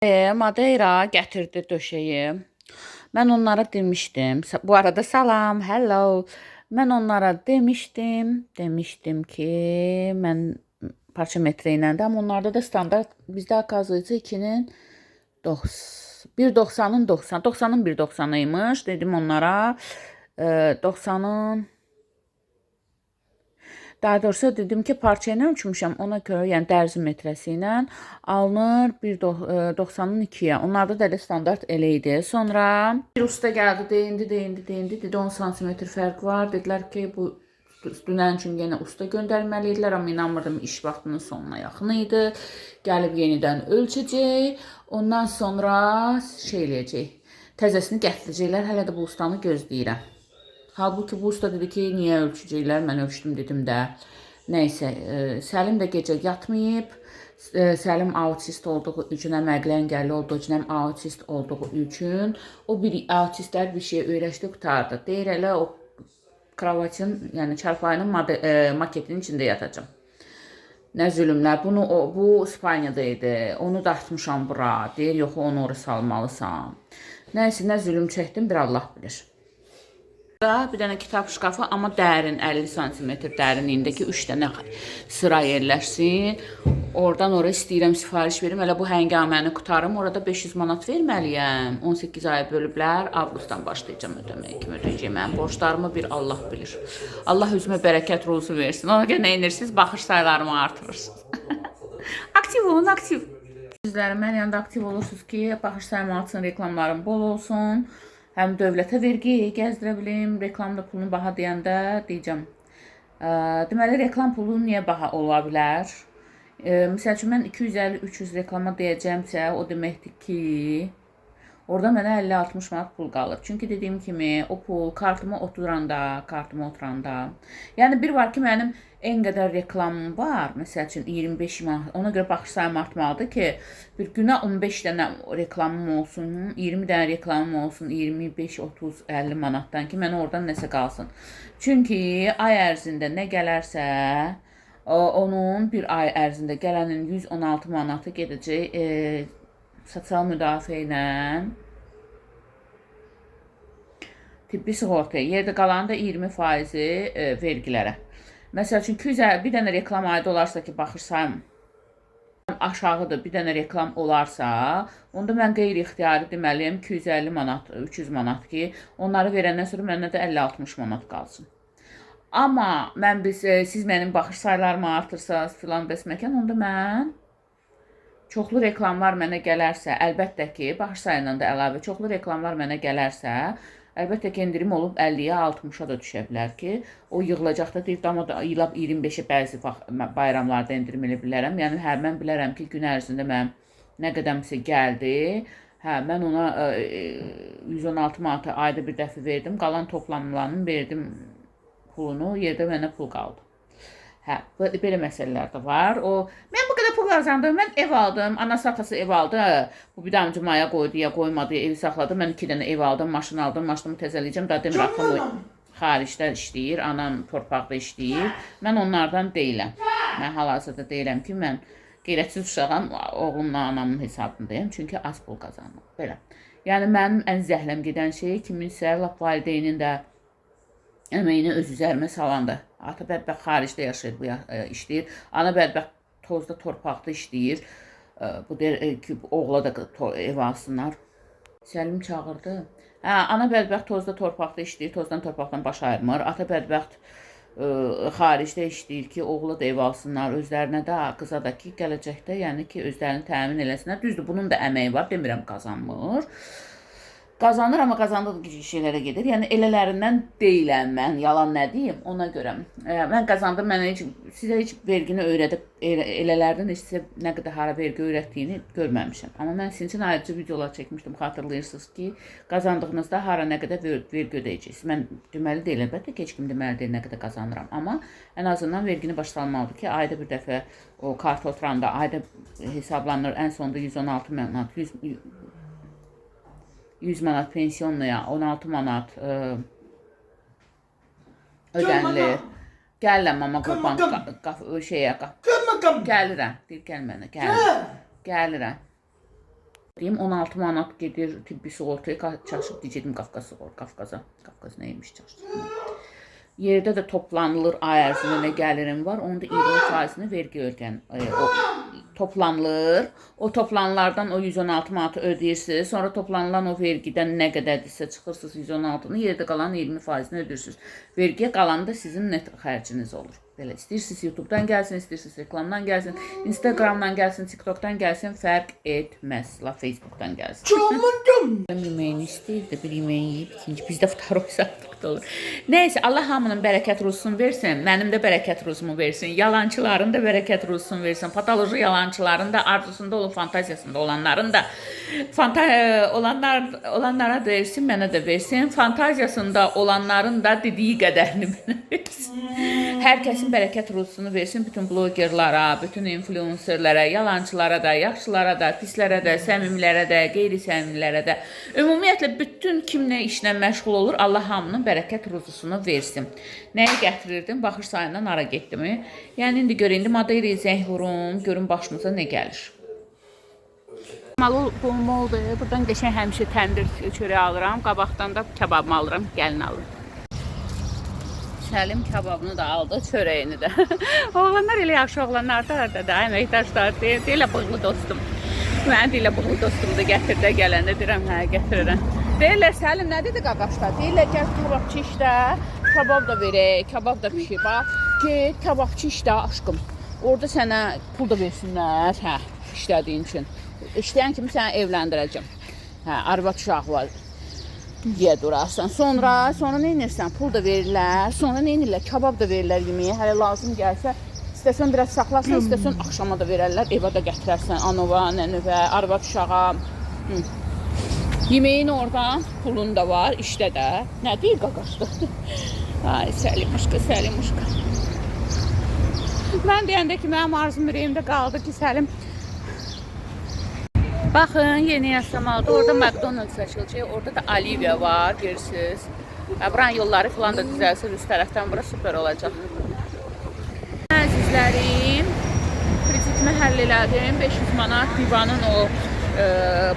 Madeira gətirdi döşəyi. Mən onlara demişdim. Bu arada salam, hello. Mən onlara demişdim ki, mən parça metre ilə də, amma onlarda da standart, bizdə akazıcı 2-nin 1.90-ın 90'ın 1.90'ıymış. Dedim onlara 90'ın daha doğrusu dedim ki, parça ilə ölçmüşəm, ona görə, yəni dərzi metrəsi ilə alınır 1.90'ın 2'yə. Onlarda da elə standart elə idi. Sonra bir usta gəldi, deyindi, dedi 10 sm fərq var. Dedilər ki, bu dünən üçün yenə usta göndərməli idilər, amma inanmırdım, iş vaxtının sonuna yaxın idi. Gəlib yenidən ölçəcək, ondan sonra şey eləyəcək, təzəsini gətirəcəklər, hələ də bu ustanı gözləyirəm. Halbuki bu usta dedi ki, niyə ölçəcəklər? Mən ölçdüm dedim də. Nəysə, Səlim də gecə yatmayıb. Səlim autist olduğu üçün, həm əqli əngəlli olduğu üçün, həm autist olduğu üçün o bir autistlər bir şey öyrəşdi, qutardı. Deyir elə o kravatin, yəni çarpayının maketinin içində yatacağım. Nə zülümlər. Bu İspaniyada idi. Onu da atmışam bura. Deyir, yox, onu oraya salmalısan. Nəysə, nə zülüm çəkdim, bir Allah bilir. Bir dənə kitab şkafı, amma dərin, 50 cm dərinliyindəki 3 dənə sıra yerləşsin. Oradan oraya istəyirəm sifariş verim. Elə bu həngaməni qutarım. Orada 500 manat verməliyəm. 18 ay bölüblər. Avqustdan başlayacağım ödəməyə. Kim ödəyəcəm? Mənim borclarımı bir Allah bilir. Allah özümə bərəkət ruzu versin. Ona görə nə edirsiniz? Baxış sayılarımı artırırsınız. Aktiv olun, aktiv. Sizlər mən yanında aktiv olursunuz ki, baxış sayımı artsın, reklamlarım bol olsun. Həm dövlətə vergi gəzdirə bilim, reklamda pulunu baha deyəndə deyəcəm. Deməli, reklam pulu niyə baha ola bilər? Məsəl üçün, mən 250-300 reklama deyəcəmsə, o deməkdir ki, orada mənə 50-60 manat pul qalır. Çünki dediyim kimi, o pul kartıma oturanda, yəni bir var ki, mənim en qədər reklamım var, məsəl üçün 25 manat, ona görə baxış sayım artmalıdır ki, bir günə 15 dənə reklamım olsun, 20 dənə reklamım olsun, 25, 30, 50 manatdan ki, mənə oradan nəsə qalsın. Çünki ay ərzində nə gələrsə, onun bir ay ərzində gələnin 116 manatı gedəcək sosial müdafiə ilə tibbi sığortaya, yerdə qalanı da 20% vergilərə. Məsəl üçün, bir dənə reklam aid olarsa ki, baxış sayım aşağıdır, bir dənə reklam olarsa, onda mən qeyri-ixtiyari deməliyəm 250 manat, 300 manat ki, onları verəndən sonra mənə də 50-60 manat qalsın. Amma siz mənim baxış sayılarımı artırsanız filan bəs məkan, onda mən çoxlu reklamlar mənə gələrsə, əlbəttə ki, baxış sayından da əlavə çoxlu reklamlar mənə gələrsə, əlbəttə ki, endirim olub 50-yə, 60-a da düşə bilər ki, o yığılacaq da deyib, amma da ilab 25-ə bəzi bayramlarda endirim elə bilərəm. Yəni, mən bilərəm ki, gün ərzində mənim nə qədəmsə gəldi, mən ona 116 manatı ayda bir dəfə verdim, qalan toplamlarını verdim pulunu, yerdə mənə pul qaldı. Belə məsələlər də var. Mən bu qədər pul qazandım, mən ev aldım, anası atası ev aldı, bu bir damcı maya qoydu ya qoymadı, evi saxladı, mən 2 dənə ev aldım, maşın aldım, maşınımı təzələyəcəm, daha demir atam xaricdə işləyir, anam torpaqda işləyir, mən onlardan deyiləm. Mən hal-hazırda deyiləm ki, mən qeyrətsiz uşağım, oğlumla anamın hesabındayım, çünki az pul qazandım, belə. Yəni, mənim ən zəhləm gedən şey kiminsə, lap valideynin də əməyini öz üzərimə salandı. Ata bədbəxt xaricdə yaşayır, işləyir. Ana bədbəxt tozda, torpaqda işləyir. Bu deyir ki, oğla da ev alsınlar. Səlim çağırdı. Ana bədbəxt tozda, torpaqda işləyir, tozdan, torpaqdan baş ayırmır. Ata bədbəxt xaricdə işləyir ki, oğla da ev alsınlar, özlərinə də, qıza da ki, gələcəkdə, yəni ki, özlərini təmin eləsinlər. Düzdür, bunun da əməyi var, demirəm qazanmır. Qazanır, amma qazandığı şeylərə gedir. Yəni, elələrindən deyiləm mən, yalan nə deyim, ona görə. Mən qazandım, sizə heç vergini öyrədib, elələrdən heç sizə nə qədər hara vergi öyrətdiyini görməmişəm. Amma mən sizin üçün ayrıca videolar çəkmişdim, xatırlayırsınız ki, qazandığınızda hara nə qədər vergi ödəyəcəksiniz. Mən deməli deyil, əlbəttə ki, heç kim deməli deyil nə qədər qazanıram. Amma ən azından vergini başa salmalıdır ki, ayda bir dəfə o kart oturanda ayda hesablanır, ən sonunda 116 manat, 100 manat pensiyonluya, 16 manat ödənilir. Gəlirəm, amma qurban şeyə, gəlirəm, deyir gəlmənə, gəlirəm. Deyim 16 manat gedir tibbi sığortaya çaşıb deyəcəm Qafqaza. Qafqaz neymiş çaşıb. Yerdə də toplanılır ay ərzində nə gəlirim var, onda 20%-ni vergi toplanılır. O toplanılardan o 116 manatı ödəyirsiniz. Sonra toplanılan o vergidən nə qədərdirsə çıxırsınız 116-nı, yerdə qalan 20%-ni ödəyirsiniz. Vergiyə qalan da sizin net xərciniz olur. Belə istəyirsiniz YouTube-dan gəlsin, istəyirsiniz reklamdan gəlsin, Instagram-dan gəlsin, TikTok-dan gəlsin, fərq etməz. La Facebook-dan gəlsin. Yeməyini istəyir də bir yeməyi yeyib, ikinci bizdə vtaroy satdıqda olur. Neyse, Allah hamının bərəkət ruzusunu versin, mənim də bərəkət ruzumu versin, yalancıların da bərəkət ruzusunu versin, patoloji yalancıların da, arzusunda olub, fantaziyasında olanların da, olanlara da versin, mənə də versin, fantaziyasında olanların da dediyi qədərini mənə versin. Hər kəsin bərəkət ruzusunu versin bütün blogerlara, bütün influencerlərə, yalancılara da, yaxşılara da, pislərə də, səmimilərə də, qeyri-səmimilərə də. Ümumiyyətlə, bütün kim nə işlə məşğul olur, Allah hamının bərəkət ruzusunu versin. Nəyi gətirirdim? Baxış sayından ara getdimi? Yəni, indi görün, indi Madeire'yə zəng vurum, görün başımıza nə gəlir. Pulum oldu, buradan qəşəng həmişə təndir çörəyi alıram, qabaqdan da kebabımı alıram, gəlin alın. Səlim kebabını da aldı, çörəyini də. Oğlanlar elə yaxşı oğlanlardır da, əməkdaşlar deyil, bığlı dostum. Mən deyil, bığlı dostum da gətirdə gələndə deyirəm, hə, gətirirəm. Deyirlər, Səlim nə dedi qaqaşda? Deyirlər, gəl kebabçı işdə, kebab da verək, kebab da pişir. Bax, get kebabçı işdə, aşkım. Orada sənə pul da versinlər, hə, işlədiyin üçün. İşləyən kimi səni evləndirəcəm. Hə, arvad uşaq var. Deyə durarsan. Sonra nə edirsən? Pul da verirlər. Sonra nə edirlər? Kebab da verirlər yeməyə. Hələ lazım gəlsə, istəsən biraz saxlarsan, istəsən axşama da verərlər. Evə də gətirərsən. Anova, nənövə, arvad uşağa. Yeməyin oradan, pulun da var, işdə də. Nə deyir qaqaşdı? Ay, Səlimuşka, Səlimuşka. Mən deyəndə ki, mənim arzum ürəyimdə qaldı ki, Səlim. Baxın, yeni yaşamalıdır. Orada McDonald's açılacaq. Orada da Olivia var, görürsünüz. Buranın yolları falan da düzəlsin. Üst tərəfdən bura süper olacaq. Əzizlərim, kreditimi həll elədim. 500 manat divanın o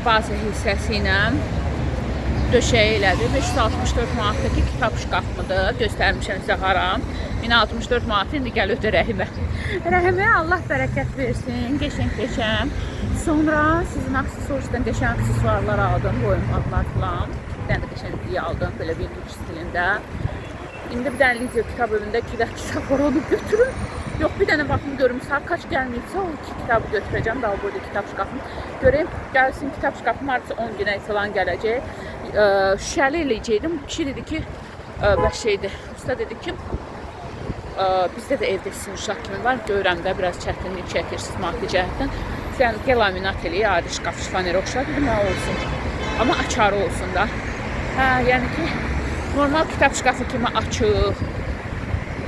bazı hissəsi ilə döşəyi elədi. 564 manatdakı kitab şkafımıdır. Göstərmişəm sizə haram. 1064 manat indi gəl ödə Rəhimə. Rəhimə Allah bərəkət versin. Qəşəng. Sonra sizin aksesuardan qəşəng aksesuarlar aldım. Boyunbağlar falan. Bir dənə də qəşəng aldım. Belə vintage stilində. İndi bir dənə Lidya kitab evində 2 də kitab var, onu götürün. Yox, bir dənə baxım görüm, saat kaç gəlməyibsə o 2 kitabı götürəcəm. Daha burada kitab şkafım. Göreyim, gəlsin kitab şkafım artıq 10 günə falan gələcək. Şüşəli eləyəcəkdim. Kişi dedi ki, bəs şeydir. Usta dedi ki, bizdə də evdə sizin uşaq kimi var. Görürəm də biraz çətinlik çəkirsiniz maddi cəhətdən. Sən laminat eləyə, adi şkaf şifaneri oxşar dedim, ha olsun. Amma açarı olsun da. Hə, yəni ki, normal kitab şkafı kimi açıq.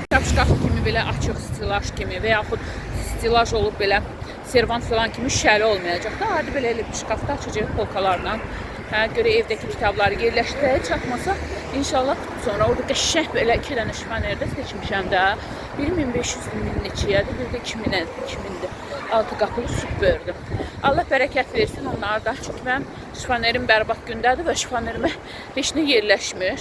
Kitab şkafı kimi belə açıq stilaj kimi və yaxud stilaj olub belə servant falan kimi şüşəli olmayacaq da. Adi belə bir şkafda açacaq polkalarla. Hə, görə evdəki kitabları yerləşdirək, çatmasa inşallah sonra orada qəşəng belə 2 dənə şifanerdə seçmişəm də. Biri 1500-ün neçəyədir, bir də 2000-dir. 6 qapılı süperdir. Allah bərəkət versin onlardan. Çünki mən şifanerim bərbad gündədir və şifanerimə heç nə yerləşmir.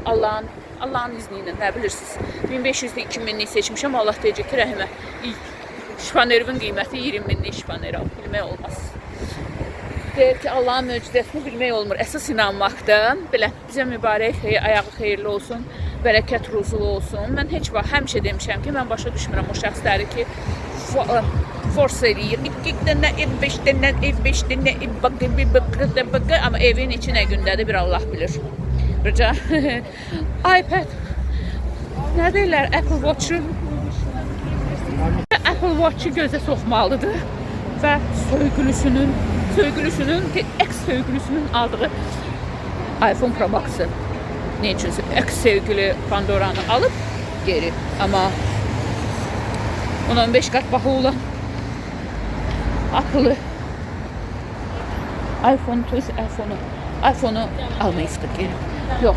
Allahın izni ilə, nə bilirsiniz? 1500-də 2000-lik seçmişəm. Allah deyəcək ki, Rəhimə, şifanerimin qiyməti 20.000-lik şifaner al. Bilmək olmaz. Deyir ki, Allahın möcüzəsini bilmək olmur. Əsas inanmaqdır. Belə, bizə mübarək, ayağı xeyirli olsun, bərəkət ruzulu olsun. Mən heç vaxt həmişə demişəm ki, mən başa düşmürəm o şəxsləri ki, force eləyir. 2 dənə, 5 dənə, 5 dənə, amma evin içi nə gündədir bir Allah bilir. Rica. iPad. Nə deyirlər? Apple Watch-ı gözə soxmalıdır və söygülüsünün ex-söygülüsünün aldığı iPhone Pro Max-ı. Ne üçün? Ex-sevgili Pandora'nı alıb geri. Amma 15 qat baha olan Apple'ı iPhone'u almayıbdır geri. Yox,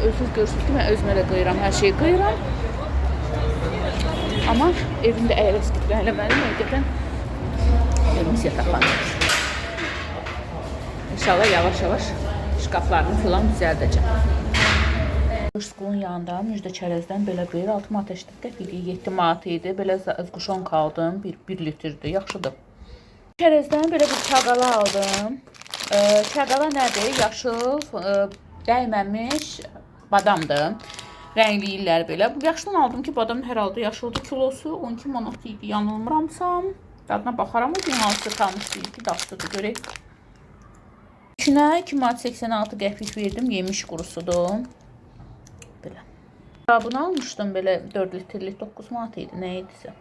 özünüz görürsünüz ki, mən özümə də qıyıram, hər şeyi qıyıram. Amma evimdə əgər eskitmə eləməliyim, həqiqətən evimiz yataqlanır. İnşallah yavaş-yavaş şkaflarını filan düzəldəcəm. Skulun yanında müjdə çərəzdən belə bir 6 manat 80 qəpik 7 manat idi. Belə quşonka aldım. 1 litrdir. Yaxşıdır. Çərəzdən belə bir çaqala aldım. Çaqala nədir? Yaşıl, dəyməmiş badamdır. Rəngliyirlər belə. Bu yaşdan aldım ki, badam hər halda yaşıldır. Kilosu 12 manat idi. Yanılmıramsam. Dadına baxaram. O gün hansı kalmış deyil ki, daşlıdır. Görək. İçinə 2 manat 86 qəpik verdim. Yemiş qurusudur. Belə. Bunu almışdım belə 4 litrlik 9 manat idi. Nə idisə.